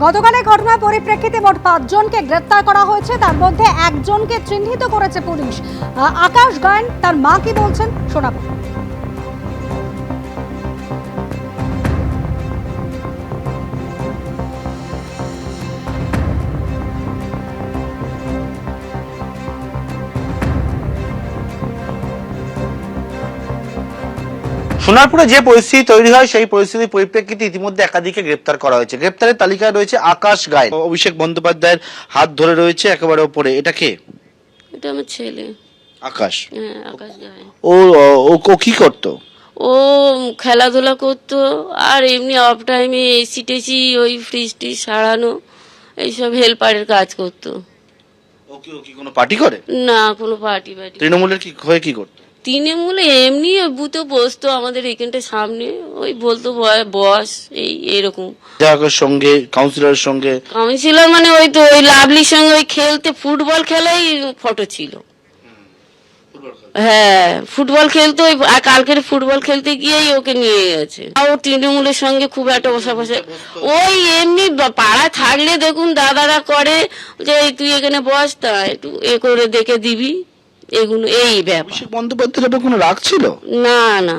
গতকালের ঘটনার পরিপ্রেক্ষিতে মোট 5 জনকে গ্রেপ্তার করা হয়েছে, তার মধ্যে একজনকে চিহ্নিত করেছে পুলিশ। আকাশ গায়েন, তার মা কি বলছেন শোনাবো। সোনারপুরে যে পরিস্থিতি তৈরি হয় সেই পরিস্থিতির পরিপ্রেক্ষিতে ইতিমধ্যে একাধিকে গ্রেপ্তার করা হয়েছে। গ্রেপ্তারের তালিকায় রয়েছে আকাশ গায়েন, অভিষেক বন্দ্যোপাধ্যায়ের হাত ধরে রয়েছে একেবারে ওপরে। এটা কে? এটা আমার ছেলে। আকাশ। হ্যাঁ, আকাশ গায়ে। ও ও ও কি করতো? ও খেলাধুলা করতো, আর এমনি অফ টাইমে এসি টেসি ওই ফ্রিজ টিজ সারানো এইসব হেল্পারের কাজ করতো। ও কি কোনো পার্টি করে? না, কোনো পার্টি বাটি। তৃণমূলের কি হয়ে কি করতো? তৃণমূলে এমনি ওই বুথে বসতো আমাদের এখানটায় সামনে, ওই বলতো বস এই এরকম। বিধায়কের সঙ্গে, কাউন্সিলরের সঙ্গে? কাউন্সিলর মানে ওই তো ওই লাভলির সঙ্গে ওই খেলতে ফুটবল খেলাই ফটো ছিল। হ্যাঁ, ফুটবল খেলতে ওই কালকের ফুটবল খেলতে গিয়েই ওকে নিয়ে গেছে। ও তৃণমূলের সঙ্গে খুব একটা বসে ওই এমনি পাড়ায় থাকলে দেখুন দাদারা করে যে তুই এখানে বস, তা একটু এ করে দেখে দিবি, এগুলো এই ব্যাপার। অভিষেক বন্দ্যোপাধ্যায়ের উপর কোনো রাগ ছিল? না না,